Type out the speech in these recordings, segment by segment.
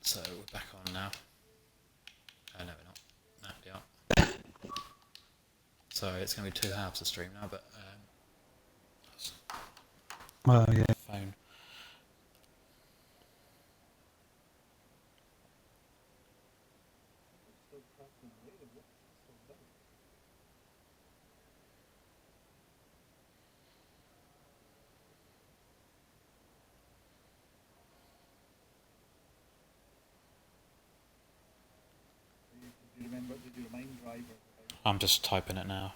So we're back on now. Oh no, we're not. No, we are. So it's going to be 2 halves of stream now, but Well, yeah. phone. I'm just typing it now.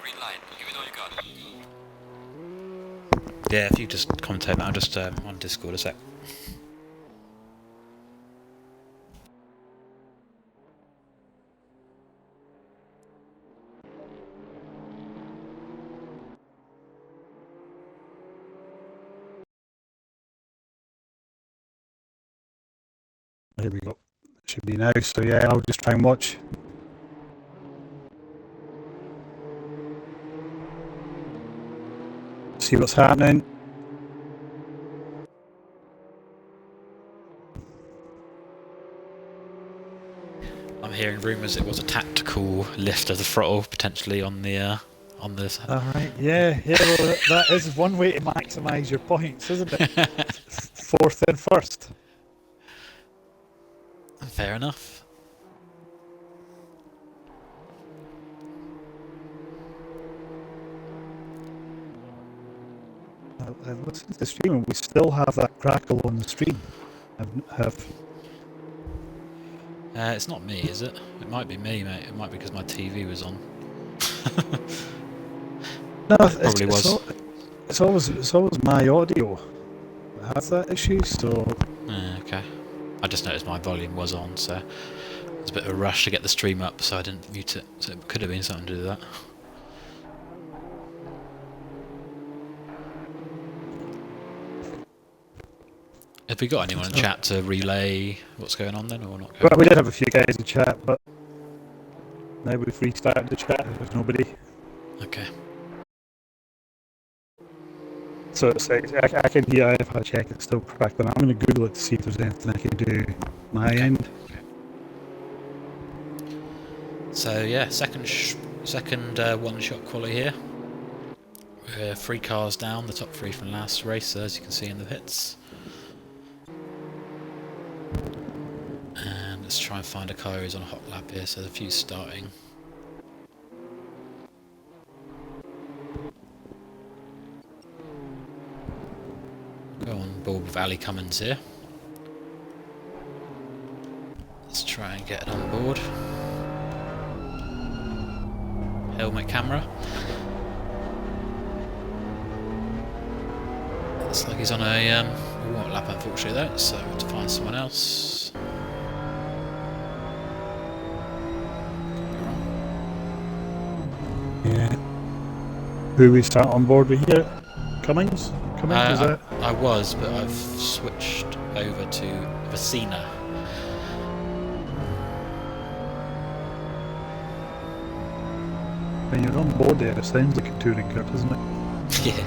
Green light, give it all you got. Yeah, if you just commentate now, just on Discord a sec. Here we go. Should be now. So yeah, I'll just try and watch. See what's happening. I'm hearing rumours it was a tactical lift of the throttle, potentially on the Alright, yeah, well that is one way to maximise your points, isn't it? Fourth and first. Fair enough. I've listened to the stream and we still have that crackle on the stream. It's not me, is it? It might be me, mate. It might be because my TV was on. No, Probably was. It's always my audio that has that issue, so... Okay. I just noticed my volume was on, so it was a bit of a rush to get the stream up, so I didn't mute it. So it could have been something to do with that. Have we got anyone in chat to relay what's going on then, or not? Well, we did have a few guys in chat, but now we've restarted the chat, there's nobody. Okay. So it's like, I can hear, I've had a check, it's still crackling. I'm going to Google it to see if there's anything I can do my end. Okay. So yeah, second one-shot quali here. We're 3 cars down, the top 3 from last race, as you can see in the pits. And let's try and find a car who's on a hot lap here, so there's a few starting. Go on board with Ali Cummins here. Let's try and get it on board. Helmet camera. Looks like he's on a warm-up lap, unfortunately, though, so we have to find someone else. Yeah. Who we start on board with here? Cummings? Is that? I was, but I've switched over to Vecina. When you're on board there, it sounds like a touring car, doesn't it? Yeah.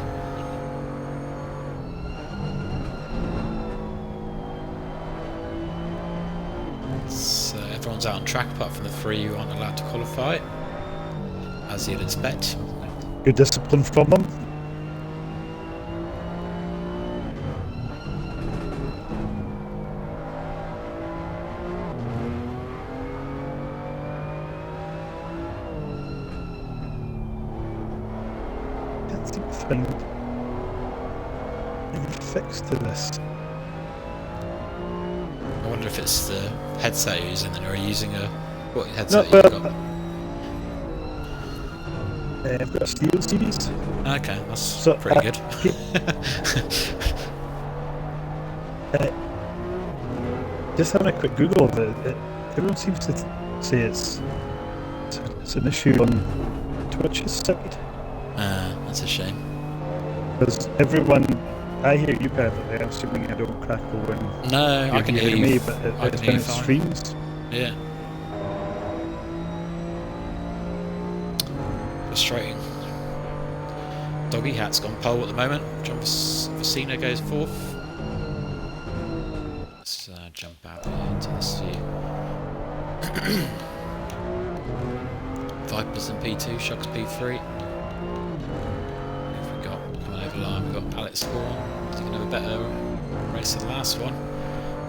So everyone's out on track apart from the 3 who aren't allowed to qualify, as you'd expect. Good discipline from them. Can't seem to find any fix to this. I wonder if it's the headset you're using, then, or are you using a... What headset No, you've got? I've got a Steel series. Okay, that's pretty good. Just having a quick Google of it, everyone seems to say it's an issue on Twitch's side. That's a shame. Because everyone, I hear you perfectly. I'm assuming I don't crackle when No, I you're can hear hearing you. me, but I can it's hear when you it fine. streams. Yeah. Frustrating. Doggy Hat's gone pole at the moment. John Vicina goes fourth. Let's jump out into this view. Vipers in P2, Shocks P3. Who have we got coming over the line? We've got Alex Spawn. He's going to have a better race than the last one.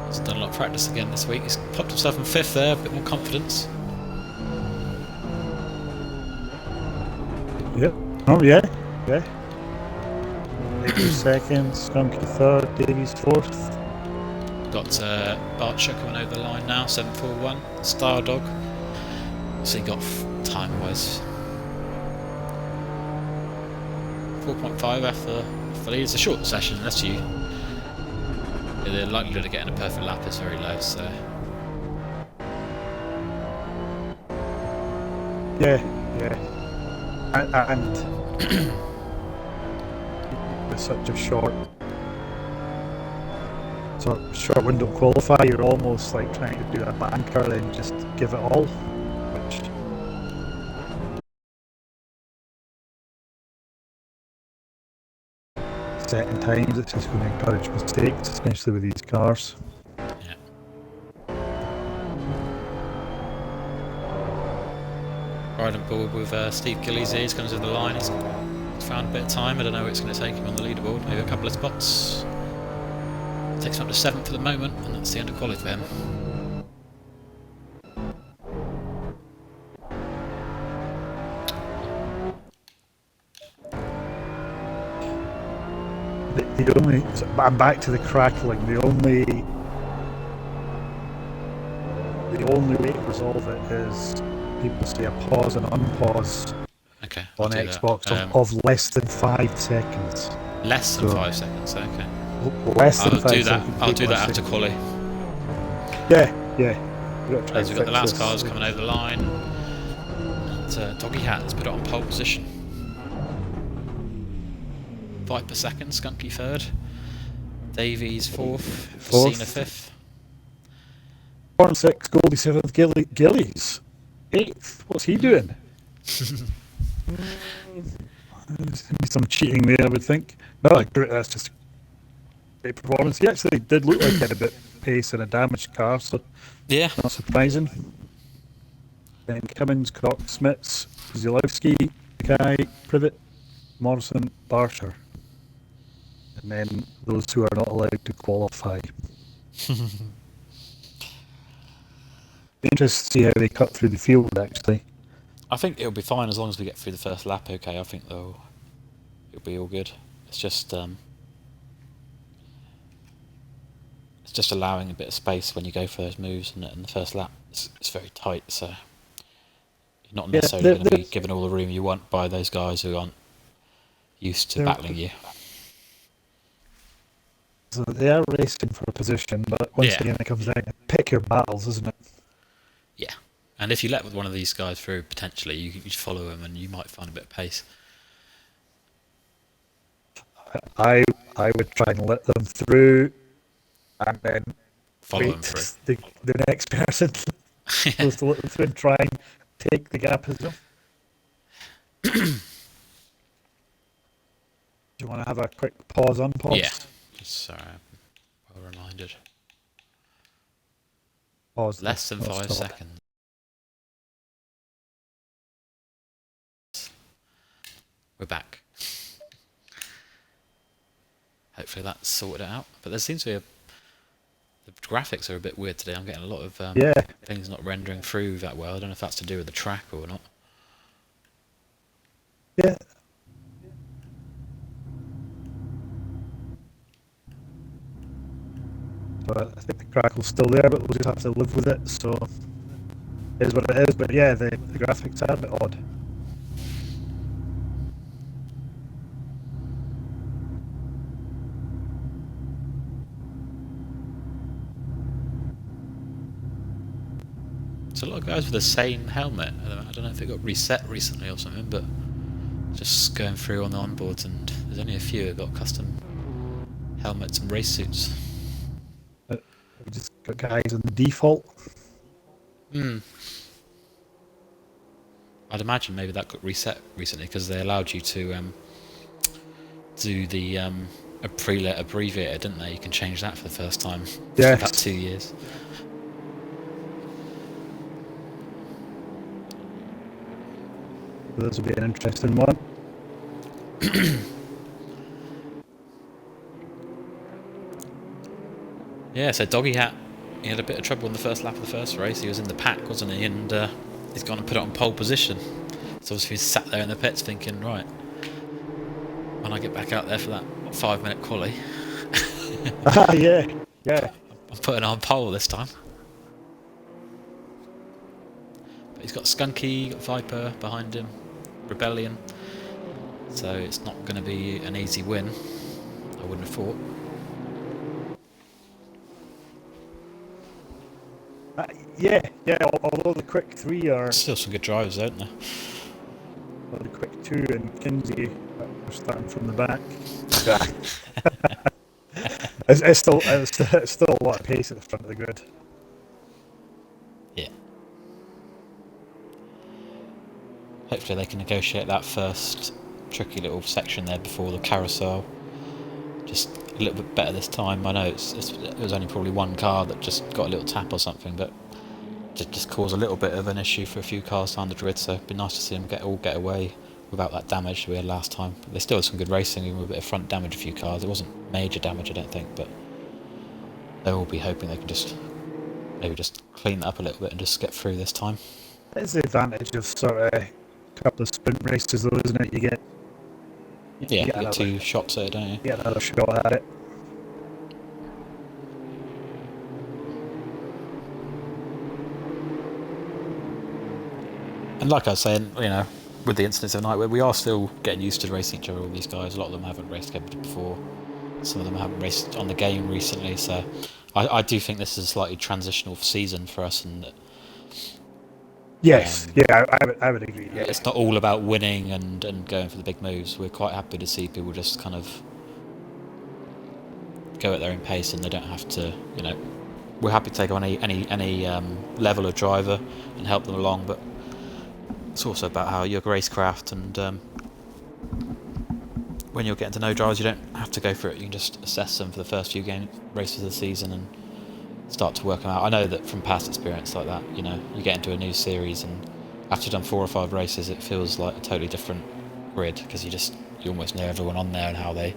He's done a lot of practice again this week. He's popped himself in fifth there, a bit more confidence. Yep. Oh yeah. Yeah. Baker second, Skunky third, Davies fourth. Got Archer coming over the line now, 741. Star Dog. So he got time-wise 4.5 after the lead. It's a short session, unless you. The likelihood of getting a perfect lap is very low, so. Yeah, yeah. And with such a short window qualify, you're almost like trying to do a banker and just give it all, which certain times it's just going to encourage mistakes, especially with these cars. Yeah. Riding forward with Steve Gillies here. He's comes to the line. He's found a bit of time. I don't know what it's going to take him on the leaderboard. Maybe a couple of spots. Takes him up to 7th for the moment, and that's the end of quality for him. The only, I'm back to the crackling. The only way to resolve it is people say a pause and unpause Okay, on I'll do Xbox that. of less than 5 seconds. Less than So- 5 seconds. Okay. Less than I'll 5 do that. seconds. I'll do people that are after saying- quali. Yeah, yeah. We've got to try As and we've got the fix last this. cars coming over the line. And Doggy Hat has put it on pole position. Viper second, Skunky third. Davies fourth. Fourth. Cena fifth. Horn 6, Goldie 7th, Gillies 8th. What's he doing? Some cheating there, I would think. No, that's just a great performance. He actually did look like he had a bit of pace in a damaged car, so Yeah. not surprising. Then Cummins, Cox, Smits, Zilowski, Guy, Privet, Morrison, Barcher. And then those who are not allowed to qualify. Be interested to see how they cut through the field, actually. I think it'll be fine as long as we get through the first lap. Okay, I think it'll be all good. It's just allowing a bit of space when you go for those moves, and in the first lap it's very tight. So you're not necessarily going to be given all the room you want by those guys who aren't used to battling you. So they are racing for a position, but once again it comes down to pick your battles, isn't it? Yeah, and if you let one of these guys through, potentially you follow him and you might find a bit of pace. I would try and let them through, and then Follow them wait through. the next person supposed to let them through and try and take the gap as well. Do you want to have a quick pause, unpause? Yeah. Sorry, well reminded. Pause. Less than 5 seconds. We're back. Hopefully that's sorted it out. But there seems to be the graphics are a bit weird today. I'm getting a lot of things not rendering through that well. I don't know if that's to do with the track or not. Yeah. But I think the crackle's still there, but we'll just have to live with it. So it is what it is. But yeah, the graphics are a bit odd. There's a lot of guys with the same helmet. I don't know if it got reset recently or something, but just going through on the onboards, and there's only a few that got custom helmets and race suits. We just got guys on the default. Hmm. I'd imagine maybe that got reset recently because they allowed you to do the a pre-let abbreviator, didn't they? You can change that for the first time for Yes. about 2 years. This will be an interesting one. Yeah, so Doggy Hat, he had a bit of trouble in the first lap of the first race. He was in the pack, wasn't he? And he's gone and put it on pole position. So obviously he's sat there in the pits thinking, right, when I get back out there for that 5-minute quali, Yeah. I'm putting on pole this time. But he's got Skunky, got Viper behind him, Rebellion. So it's not going to be an easy win, I wouldn't have thought. Yeah. Although the quick three are, Still some good drivers, aren't there? well, the quick two and Kinsey are starting from the back. it's still a lot of pace at the front of the grid. Yeah. Hopefully they can negotiate that first tricky little section there before the carousel. Just a little bit better this time. I know it was only probably one car that just got a little tap or something, but just caused a little bit of an issue for a few cars down the grid, so it'd be nice to see them get away without that damage we had last time. They still had some good racing, even with a bit of front damage a few cars. It wasn't major damage, I don't think, but they'll all be hoping they can maybe just clean that up a little bit and just get through this time. That's the advantage of sort of a couple of sprint races, though, isn't it? You get Yeah, you get 2 shots at it, don't you? get another shot at it. And like I was saying, you know, with the incidents of the night, we are still getting used to racing each other, all these guys. A lot of them haven't raced together before. Some of them haven't raced on the game recently, so I do think this is a slightly transitional season for us, and Yes, I would agree. Yeah. it's not all about winning and going for the big moves. We're quite happy to see people just kind of go at their own pace, and they don't have to, you know. We're happy to take on any level of driver and help them along, but it's also about how you're racecraft, and when you're getting to know drivers, you don't have to go for it. You can just assess them for the first few races of the season and start to work them out. I know that from past experience like that, you know, you get into a new series, and after you've done 4 or 5 races, it feels like a totally different grid, because you almost know everyone on there and how they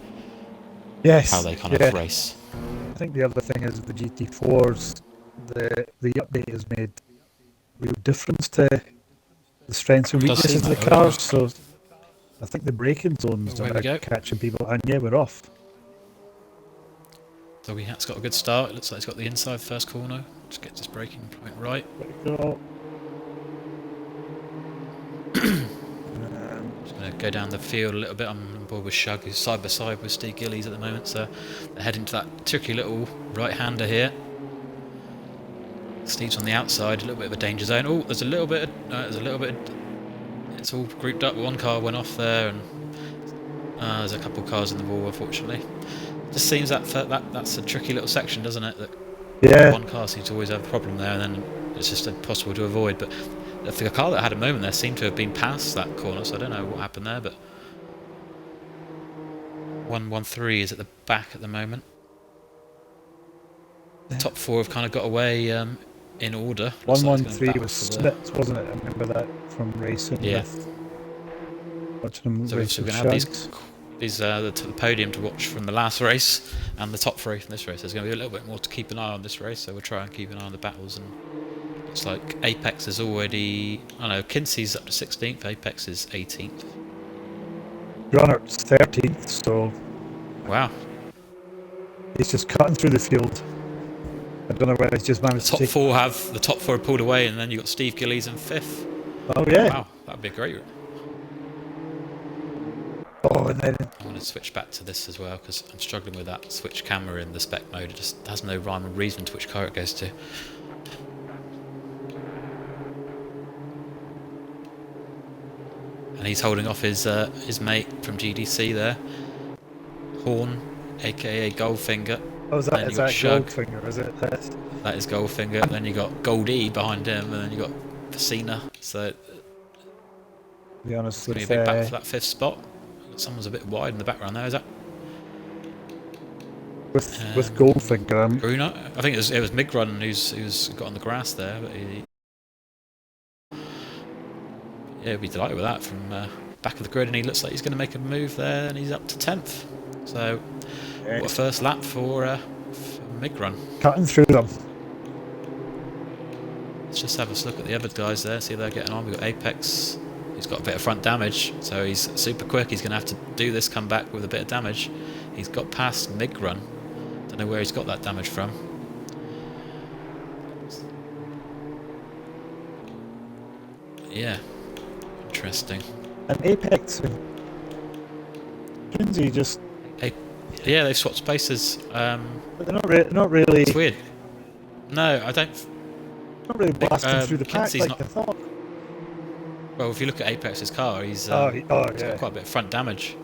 kind of race. I think the other thing is the GT4s. The update has made real difference to the strengths and It does weaknesses seem of the that way. cars. So I think the braking zones Away we go. are catching people, and yeah, we're off. Doggy Hat's got a good start. It looks like he's got the inside first corner. Just gets his braking point right. There we go. Just going to go down the field a little bit. I'm on board with Shug, who's side by side with Steve Gillies at the moment. So they're heading to that tricky little right-hander here. Steve's on the outside, a little bit of a danger zone. Oh, there's a little bit. It's all grouped up. One car went off there, and there's a couple of cars in the wall, unfortunately. Just seems that's a tricky little section, doesn't it? That Yeah. one car seems to always have a problem there, and then it's just impossible to avoid. But the car that had a moment there seemed to have been past that corner, so I don't know what happened there. But 113 is at the back at the moment. The top 4 have kind of got away in order. Looks like it's going 113 back was for the- Spitz, wasn't it? I remember that from racing. Yeah. With watching them So race we're with going to have Shugs. the podium to watch from the last race and the top 3 from this race. There's going to be a little bit more to keep an eye on this race, so we'll try and keep an eye on the battles. And looks like Apex is already, I don't know, Kinsey's up to 16th, Apex is 18th. Gronert's 13th, so Wow. he's just cutting through the field. I don't know whether he's just The managed to top take... 4 have pulled away, and then you've got Steve Gillies in 5th. Oh, yeah. Wow, that'd be great. Oh, and then... I'm going to switch back to this as well, because I'm struggling with that switch camera in the spec mode. It just has no rhyme or reason to which car it goes to. and he's holding off his mate from GDC there, Horn, aka Goldfinger. Oh, is Then that, you got that Shug. Goldfinger, is it? That's, That is Goldfinger. Then you got Goldie behind him, and then you got Facina. So to be honest it's going to with be a big battle for that 5th spot. Someone's a bit wide in the background there. Is that with Goldfinger, Bruno? I think it was Migrun who's got on the grass there. But yeah, he'd be delighted with that from back of the grid, and he looks like he's going to make a move there, and he's up to 10th. So what a first lap for Migrun. cutting through them. Let's just have a look at the other guys there, see how they're getting on. We've got Apex, he's got a bit of front damage, so he's super quick. He's going to have to do this comeback with a bit of damage. He's got past Migrun. Don't know where he's got that damage from. Yeah, interesting. And Apex and Kinsey just... Yeah, they've swapped spaces. But they're not really... It's weird. No, I don't... Not really blasting through the pack Kinsey's like I thought. Well, if you look at Apex's car, he's he's yeah. got quite a bit of front damage.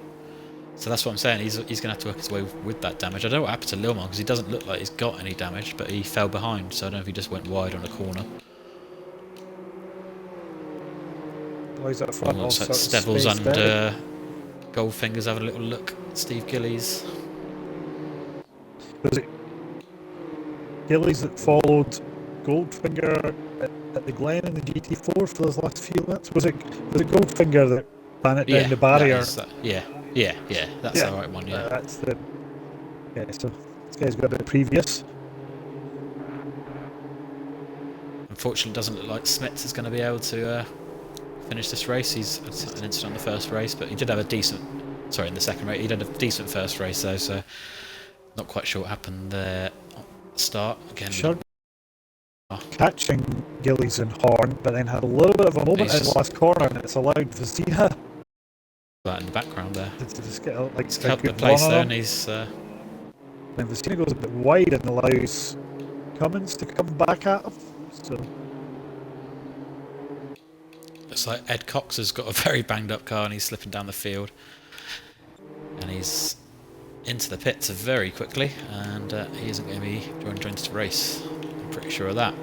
So that's what I'm saying. He's going to have to work his way with that damage. I don't know what happened to Lilmon because he doesn't look like he's got any damage, but he fell behind. So I don't know if he just went wide on a corner. Oh, he's at front. Looks like Stevels and Goldfinger's having a little look. Steve Gillies. Was it Gillies that followed Goldfinger at the Glen in the GT4 for those last few laps? Was it Goldfinger that ran it down the barrier? Yeah, that's the right one. Yeah, that's the. Yeah, so this guy's got a bit previous. Unfortunately, it doesn't look like Smits is going to be able to finish this race. He's had an incident on the first race, but he did have a decent. Sorry, in the second race, he did a decent first race though. So not quite sure what happened there at the start. Again, catching Gillies and Horn, but then had a little bit of a moment in the last corner, and it's allowed Vecina that in the background there. to just get a Help the good place run there, on and him. he's. Then Vecina goes a bit wide and allows Cummins to come back at him. So Looks like Ed Cox has got a very banged up car and he's slipping down the field. And he's into the pits very quickly, and he isn't going to be joining into the race. I'm pretty sure of that.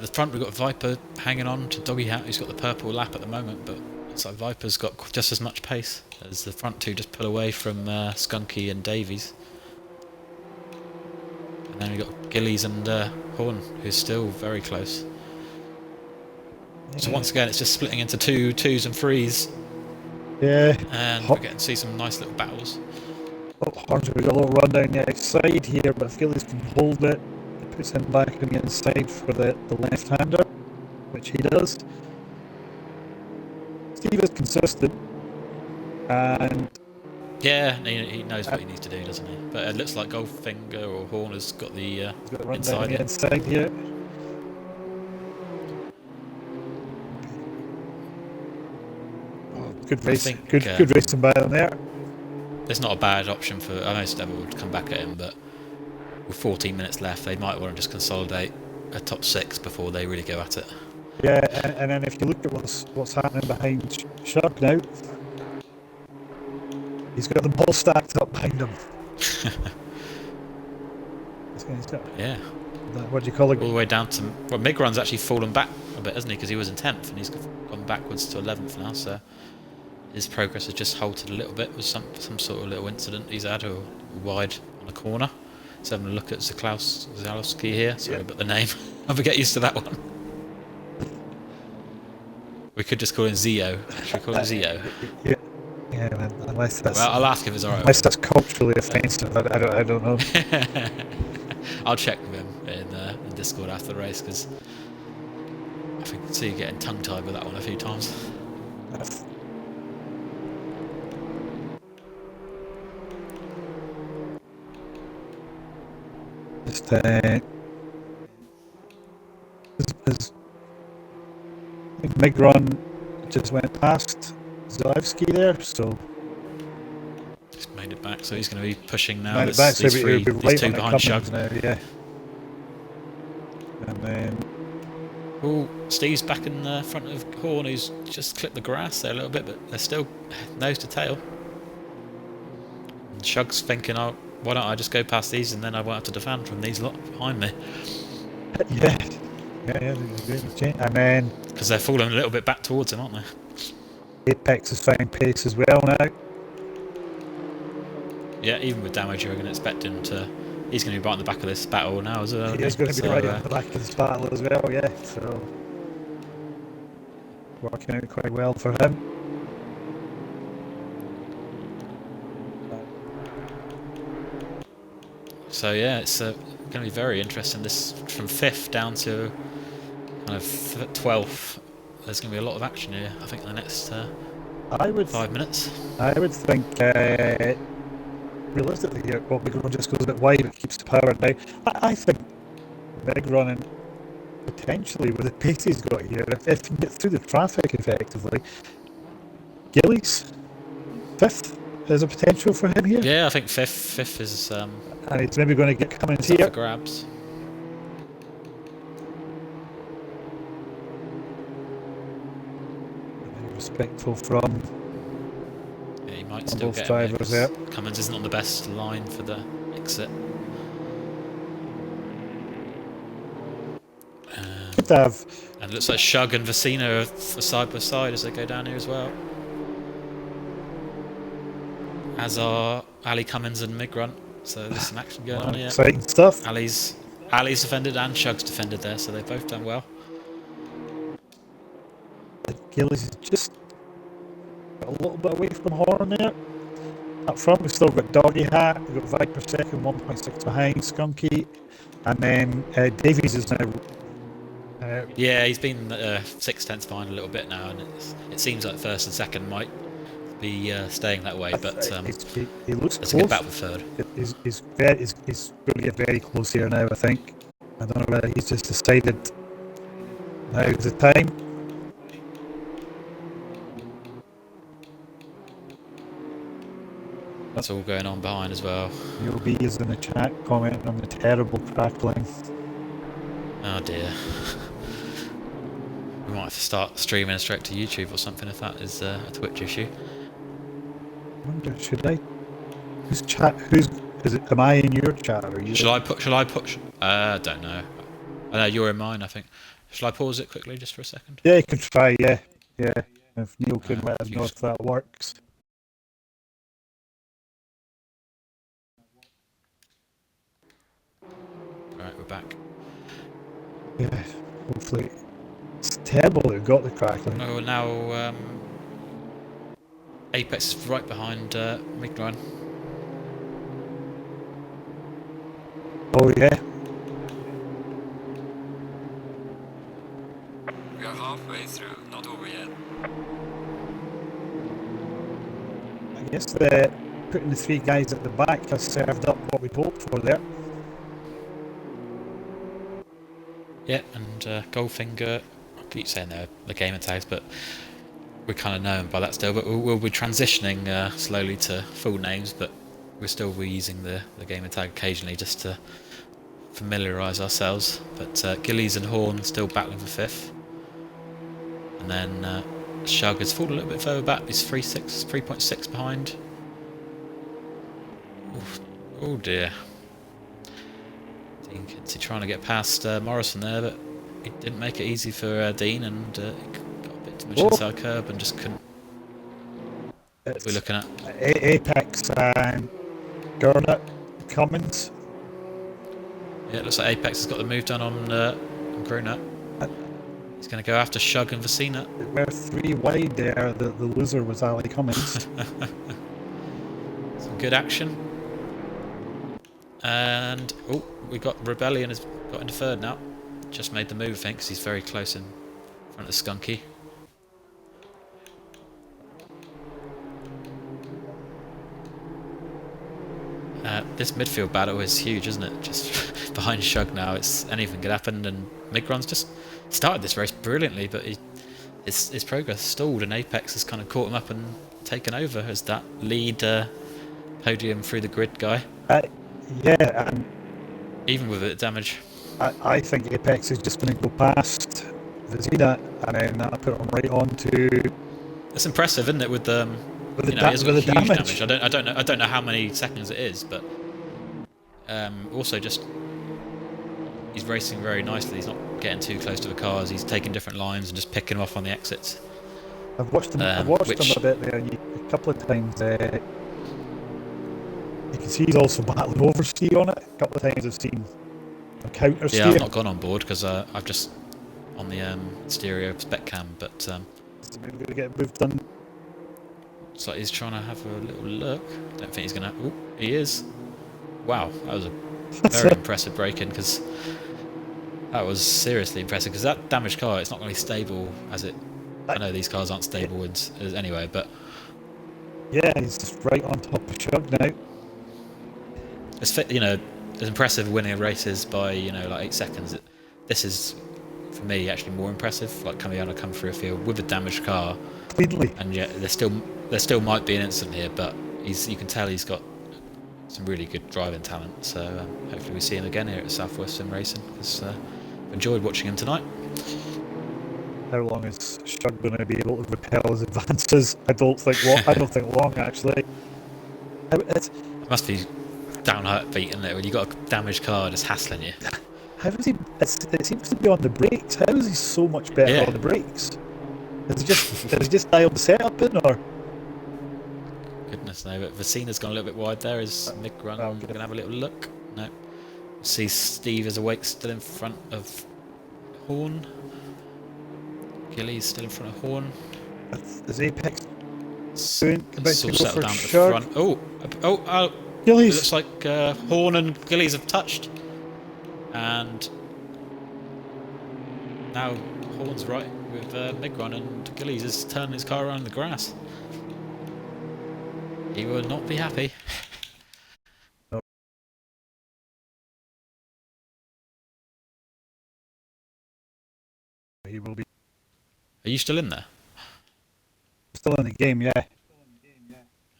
The front we've got Viper hanging on to Doggy Hat, who's got the purple lap at the moment, but looks like Viper's got just as much pace as the front two just pull away from Skunky and Davies. And then we've got Gillies and Horn, who's still very close. So once again, it's just splitting into twos and threes. yeah, And we're getting to see some nice little battles. Horn's got a little run down the outside here, but if Gillies can hold it, it puts him back on the inside for the left-hander, which he does. Steve is consistent, and Yeah, he knows what he needs to do, doesn't he? But it looks like Goldfinger or Horn has got the he's got the run inside. down the inside here. Good race, good racing by them there. It's not a bad option for. I know Stevie would come back at him, but with 14 minutes left, they might want to just consolidate a top 6 before they really go at it. Yeah, and then if you look at what's happening behind Shug now, he's got the ball stacked up behind him. This guy's got, Yeah. what do you call it? All the way down to. Well, Migrun's actually fallen back a bit, hasn't he? Because he was in 10th and he's gone backwards to 11th now, so his progress has just halted a little bit with some sort of little incident he's had or wide on a corner. Let's have a look at Zalowski here. Sorry about the name. I'll get used to that one. We could just call him Zio. Should we call him Zio? Yeah, man, unless that's... Well, I'll ask if it's alright. Unless that's culturally offensive, I don't know. I'll check with him in Discord after the race, because I think I can see you getting tongue-tied with that one a few times. Just as Migrun just went past Zalewski there, so Just made it back, so he's going to be pushing now. made it back, so These he'll be right two on it behind Shug. Cummins now, yeah. And then Oh, Steve's back in the front of Horn, who's just clipped the grass there a little bit, but they're still nose to tail. And Shug's thinking, oh, why don't I just go past these and then I won't have to defend from these lot behind me. Yeah. Yeah, there's a great change. And then Because they're falling a little bit back towards him, aren't they? Apex is finding pace as well now. Yeah, even with damage, you're going to expect him to... He's going to be right in the back of this battle now as well. He is going to be right at the back of this battle as well, yeah. So, working out quite well for him. So yeah, it's going to be very interesting. This from 5th down to kind of 12th. There's going to be a lot of action here, I think, in the next 5 minutes. I would think, realistically here, well, Migron just goes a bit wide, it keeps the power now. I think Migron, potentially with the pace he's got here, if he can get through the traffic effectively, Gillies, 5th, there's a potential for him here. Yeah, I think 5th is... and he's maybe going to get Cummins here. For grabs. Respectful from Yeah, he might still both get drivers there. Cummins isn't on the best line for the exit. Could have. And it looks like Shug and Vicina are side by side as they go down here as well. As are Ali Cummins and Migrunt. So there's some action going on here. Exciting stuff. Ali's defended and Shug's defended there, so they've both done well. Gillies is just a little bit away from Horn there. Up front we've still got Doggy Hat, we've got Viper second, 1.6 behind, Skunky, and then Davies is now... yeah, he's been 6/10 behind a little bit now, and it seems like first and second might be staying that way, but he looks it's close. a good battle for third. He's going to get very close here now, I think. I don't know whether he's just decided now's the time. That's all going on behind as well. UB is in the chat commenting on the terrible crackling. Oh dear. We might have to start streaming straight to YouTube or something if that is a Twitch issue. I wonder, should I? Who's chat? Who's is it? Am I in your chat or are you? Shall I put? I don't know. I know you're in mine, I think. Shall I pause it quickly just for a second? Yeah, you can try. Yeah. If Neil can let us know if that works. Right, we're back. Yeah, hopefully. It's terrible that we've got the crackling. Oh, now Apex is right behind Migron. Oh yeah. We are halfway through, not over yet. I guess putting the three guys at the back has served up what we hoped for there. Yeah, and Goldfinger, I keep saying they're the gamer tags, but we're kind of known by that still. But we'll be transitioning slowly to full names, but we're still reusing the gamer tag occasionally just to familiarise ourselves. But Gillies and Horn still battling for 5th. And then Shug has fallen a little bit further back, he's 3.6 behind. Oof. Oh dear. Dean Kinsey trying to get past Morrison there, but he didn't make it easy for Dean, and he got a bit too much inside curb and just couldn't. What are we looking at? Apex and Gurnett, Cummins. Yeah, it looks like Apex has got the move done on Grunert. He's going to go after Shug and Vicina. We're 3 wide there. The loser was Ali Cummins. Some good action. And oh, we got Rebellion has got into 3rd now. Just made the move, I think, because he's very close in front of Skunky. This midfield battle is huge, isn't it? Just behind Shug now, anything could happen, and Migron's just started this race brilliantly, but his progress stalled, and Apex has kind of caught him up and taken over as that lead podium through the grid guy. Yeah, and even with a bit of damage. I think Apex is just going to go past Vizina, and then I put him right on to It's impressive, isn't it? With with he has got the huge damage. damage. I don't know how many seconds it is, but also just he's racing very nicely. He's not getting too close to the cars. He's taking different lines and just picking them off on the exits. I've watched him. I've watched him a bit there. A couple of times. You can see he's also battling oversteer on it. A couple of times I've seen him counter steer. Yeah, I've not gone on board because I've just on the stereo spec cam, but So maybe going to get moved on. looks like he's trying to have a little look. Don't think he's gonna. Oh, he is. Wow, that was a very impressive break-in, because that was seriously impressive. Because that damaged car, it's not going to be stable as it. I know these cars aren't stable anyway, but yeah, he's just right on top of Shug now. it's it's impressive winning races by like 8 seconds. This is for me actually more impressive. Like coming out and come through a field with a damaged car, Cleanly. and yet there still might be an incident here, but you can tell he's got some really good driving talent. So hopefully we see him again here at Southwest Sim Racing. Because enjoyed watching him tonight. How long is Shug going to be able to repel his advances? I don't think long actually. It must be downright beat, isn't it, when you got a damaged car just hassling you. How is he? It seems to be on the brakes. How is he so much better on the brakes? Has he just dialed the setup in, or? Goodness no, but Vecina's gone a little bit wide there. Is Mick Run going to have a little look? No. See Steve is awake, still in front of Horn. Gilly's still in front of Horn. Is Apex Sort about to of go settled for down at the Shug? front. Oh! Gillies. It looks like Horn and Gillies have touched. And now Horn's right with Migron, and Gillies is turning his car around the grass. He will not be happy. No. He will be Are you still in there? still in the game, yeah.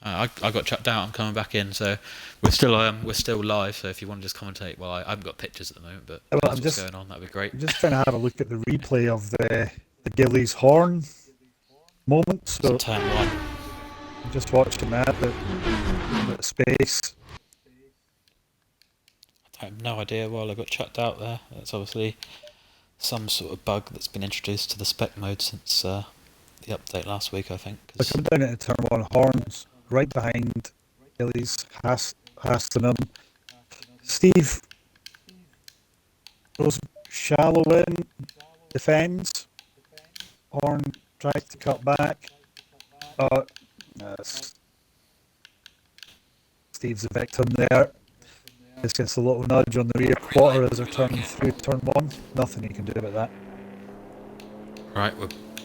I got chucked out. I'm coming back in, so we're still live. So if you want to just commentate, well, I haven't got pictures at the moment, but Well, that's what's going on. That'd be great. I'm just trying to have a look at the replay of the Gillies Horn moment. So Turn 1. I'm just watching that, the space. I have no idea why I got chucked out there. That's obviously some sort of bug that's been introduced to the spec mode since the update last week, I think. Look, I'm down into turn 1, Horns right behind Gillies, Haston him. Steve goes shallow in, defends. Horn tries to cut back. Steve's the victim there. Just gets a little nudge on the rear quarter as they're turning through turn 1. Nothing he can do about that. Right,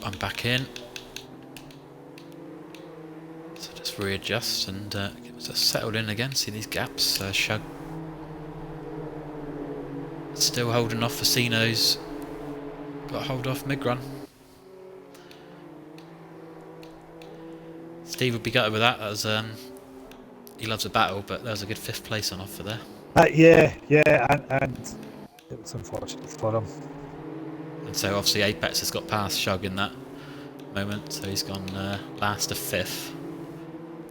I'm back in. So just readjust and get myself settled in again. See these gaps. Shug still holding off Facino's. Got to hold off Migrun. Steve would be gutted with that. That was he loves a battle, but there was a good 5th place on offer there. Yeah, and it was unfortunate for him. And so obviously Apex has got past Shug in that moment, so he's gone last to 5th.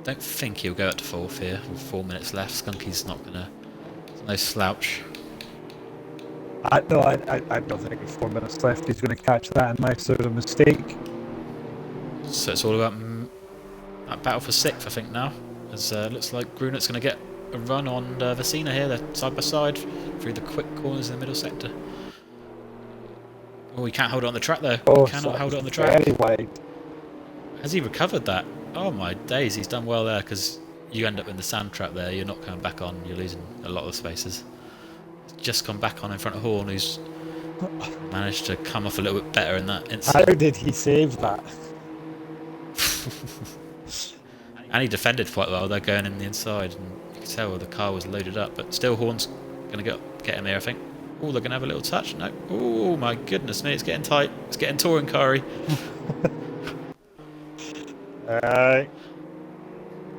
Don't think he'll go up to 4th here with 4 minutes left. Skunky's not gonna. No slouch. I don't think with 4 minutes left he's going to catch that unless there's a mistake. So it's all about that battle for 6th, I think now. As looks like Grunet's going to get a run on Vecina here. They're side by side through the quick corners in the middle sector. Oh, he can't hold it on the track though. Oh, He cannot hold it on the track. Very wide. Has he recovered that? Oh my days, he's done well there, because you end up in the sand trap there. You're not coming back on. You're losing a lot of spaces. He's just come back on in front of Horn, who's managed to come off a little bit better in that How instant. did he save that? And he defended quite well. They're going in the inside, and you can tell the car was loaded up. But still, Horn's going to get him here, I think. Oh, they're going to have a little touch. No. Oh my goodness me, it's getting tight. It's getting touring car-y. They're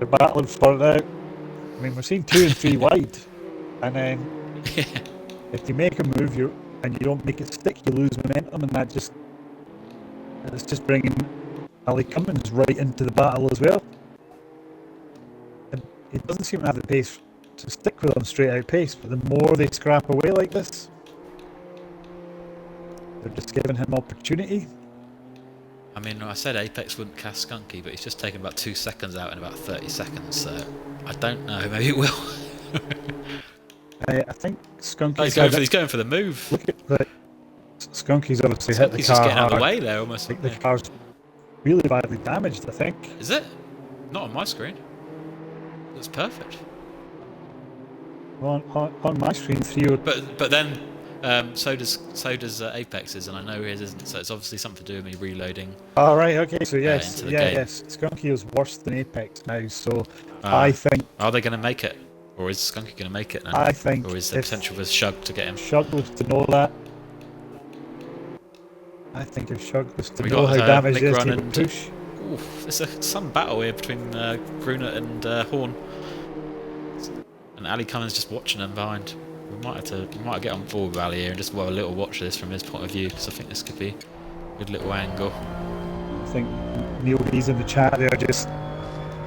battling for it now. I mean, we're seeing 2 and 3 wide, and then if you make a move and you don't make it stick, you lose momentum, and that just And it's just bringing Ali Cummins right into the battle as well. And he doesn't seem to have the pace to stick with on straight out pace, but the more they scrap away like this, they're just giving him opportunity. I mean, I said Apex wouldn't cast Skunky, but he's just taken about 2 seconds out in about 30 seconds, so I don't know, maybe it will. I think Skunky's Oh, he's going for the move. Look at that. Skunky's obviously hit the He's car just getting out of the hard. way there, almost. I think the car's really badly damaged, I think. Is it? Not on my screen. That's perfect. On my screen, 3 But then so does Apex's, and I know his isn't. So it's obviously something to do with me reloading. Oh, right, okay, so yes, into the game. yes. Skunky is worse than Apex now, so Ah. I think Are they going to make it, or is Skunky going to make it now? I think Or is there if potential for Shug to get him? Shug was to know that. I think if Shug was to We know got, how damaged Mick it is, Run he would and- push. Oof, there's some battle here between Gruner and Horn, and Ali Cummins just watching them behind. We might have get on board with Ali here and just have a little watch of this from his point of view, because I think this could be a good little angle. I think Neil D's in the chat there just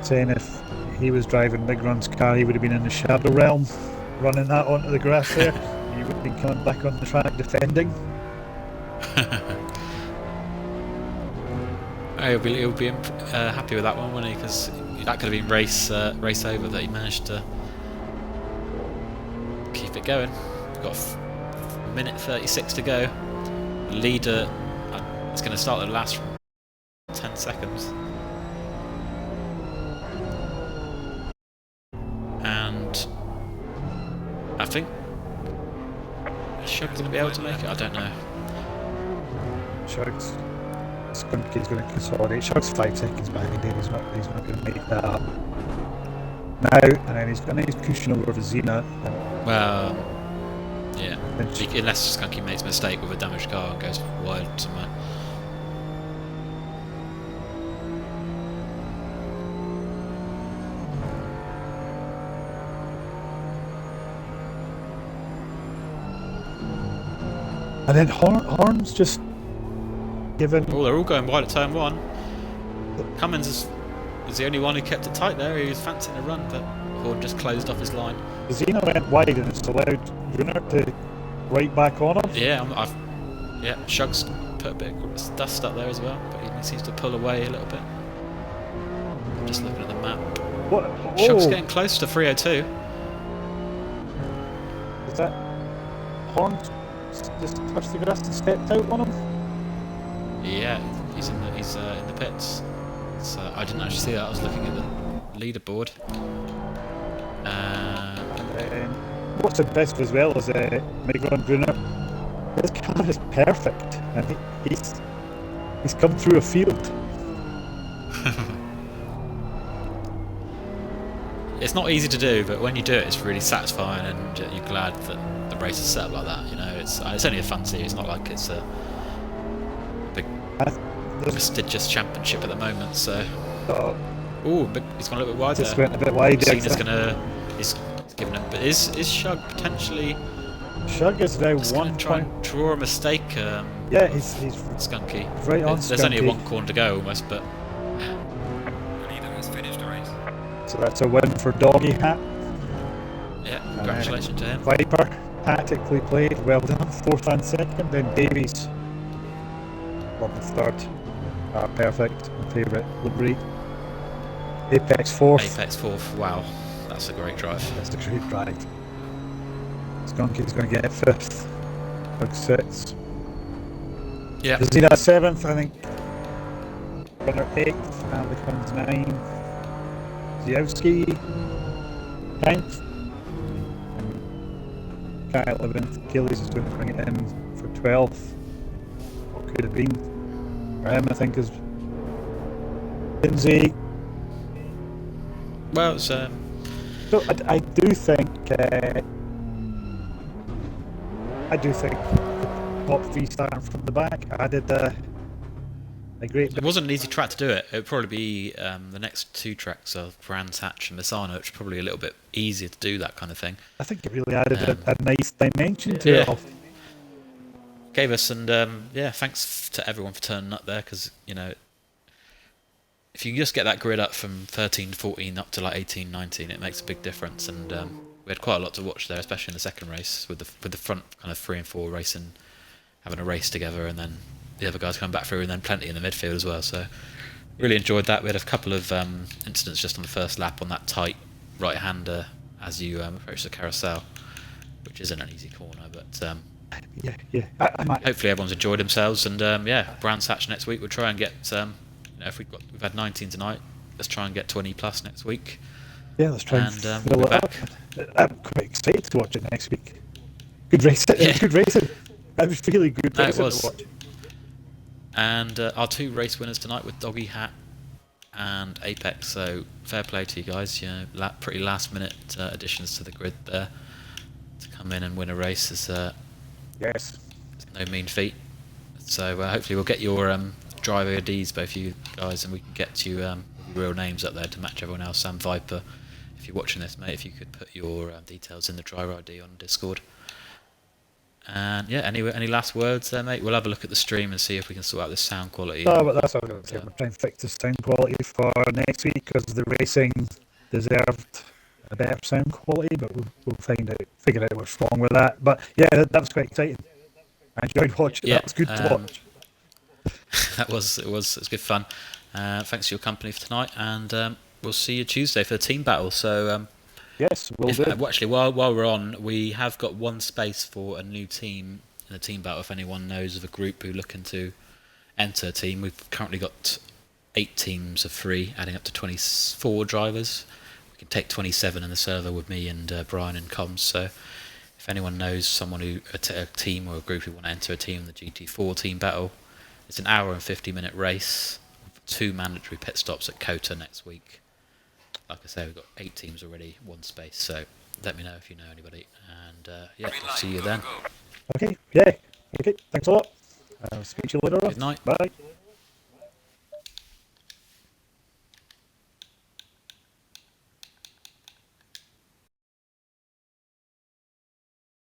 saying if he was driving Big Run's car, he would have been in the Shadow Realm, running that onto the grass there. He would have been coming back on the track defending. He'll be happy with that one, wouldn't he? Because that could have been race over, that he managed to keep it going. We've got a minute 36 to go. Leader is going to start the last 10 seconds. And I think Shug's going to be able to make it. I don't know. Shug's Skunky's going to consolidate. Shug's 5 seconds behind him. He's not going to make that up now. And then he's pushing over to Xena. Well, yeah. And Unless Skunky makes a mistake with a damaged car and goes wild somewhere. And then Horn's just given. Oh, they're all going wide at turn 1. Cummins is the only one who kept it tight there. He was fancying a run, but Horn just closed off his line. Xena went wide and it's allowed Gruner to right back on him. Yeah, Shug's put a bit of dust up there as well, but he seems to pull away a little bit. Just looking at the map. What? Shug's Oh, getting close to 302. is that Horn just touched the grass and stepped out on him? Yeah, he's in the pits. So I didn't actually see that. I was looking at the leaderboard. What's impressive as well is Miguel Gruner. His car is perfect, and he's come through a field. It's not easy to do, but when you do it, it's really satisfying, and you're glad that the race is set up like that. You know, it's only a fun series. It's not like it's a big prestigious championship at the moment. So, ooh, he's gone a little bit wide Just there. went a bit wide. He's giving him. But is Shug potentially? Shug is now Just 1 gonna try point. and draw a mistake. Yeah, he's Skunky. right on. There's only Skunky. 1 corner to go almost, but The leader has finished the race. So that's a win for Doggy Hat. yeah, congratulations to him. Viper, tactically played, well done. 4th and 2nd, then Davies on the 3rd. Perfect, my favourite livery. Apex 4th. Apex 4th. Wow, that's a great drive. That's a great drive. Skunky's going to get 5th. Bug 6th. Yeah. Zena 7th, I think. Runner 8th, and becomes 9. Ziowski 10th. Kyle 11th. Gillies is going to bring it in for 12th. What could have been for him, I think, is Lindsay. Well, it's So I do think the top 3 starting from the back added a great it bit. wasn't an easy track to do it. It would probably be the next 2 tracks of Brands Hatch and Misano, which is probably a little bit easier to do that kind of thing. I think it really added a nice dimension to it all. gave us, and yeah, thanks to everyone for turning up there, because if you can just get that grid up from 13 to 14 up to like 18, 19, it makes a big difference. And we had quite a lot to watch there, especially in the second race with the front kind of 3 and 4 racing, having a race together, and then the other guys coming back through, and then plenty in the midfield as well. So really enjoyed that. We had a couple of incidents just on the first lap on that tight right-hander as you approach the carousel, which isn't an easy corner, but Yeah. I might. hopefully everyone's enjoyed themselves. And yeah, Brands Hatch next week. We'll try and get if we've had 19 tonight, let's try and get 20 plus next week. Yeah, let's try and we'll fill be it back. up. I'm quite excited to watch it next week. Good racing. Yeah. Good racing. That was really good No, it racing was. to watch. And our 2 race winners tonight with Doggy Hat and Apex. So fair play to you guys. Pretty last minute additions to the grid there to come in and win a race is Yes. no mean feat. So hopefully we'll get your driver IDs, both you guys, and we can get you your real names up there to match everyone else. Sam Viper, if you're watching this, mate, if you could put your details in the driver ID on Discord. And yeah, any last words there, mate? We'll have a look at the stream and see if we can sort out the sound quality. No, but that's what I'm going to say. We're trying to fix the sound quality for next week because the racing deserved a better sound quality, but we'll figure out what's wrong with that. But yeah, that was quite exciting. I enjoyed watching. Yeah, That was good to watch. It was good fun. Thanks for your company for tonight, and we'll see you Tuesday for the team battle. So Yes, we'll do. actually, while we're on, we have got one space for a new team in the team battle. If anyone knows of a group who are looking to enter a team, we've currently got 8 teams of 3, adding up to 24 drivers. We can take 27 in the server with me and Brian and comms. So if anyone knows someone a team or a group who want to enter a team in the GT4 team battle, it's an hour and 50-minute race, 2 mandatory pit stops at Kota next week. Like I say, we've got 8 teams already, 1 space, so let me know if you know anybody, and yeah, we'll see you then. Okay, yeah. Okay, thanks a lot. Speak to you later on. Good night. Bye.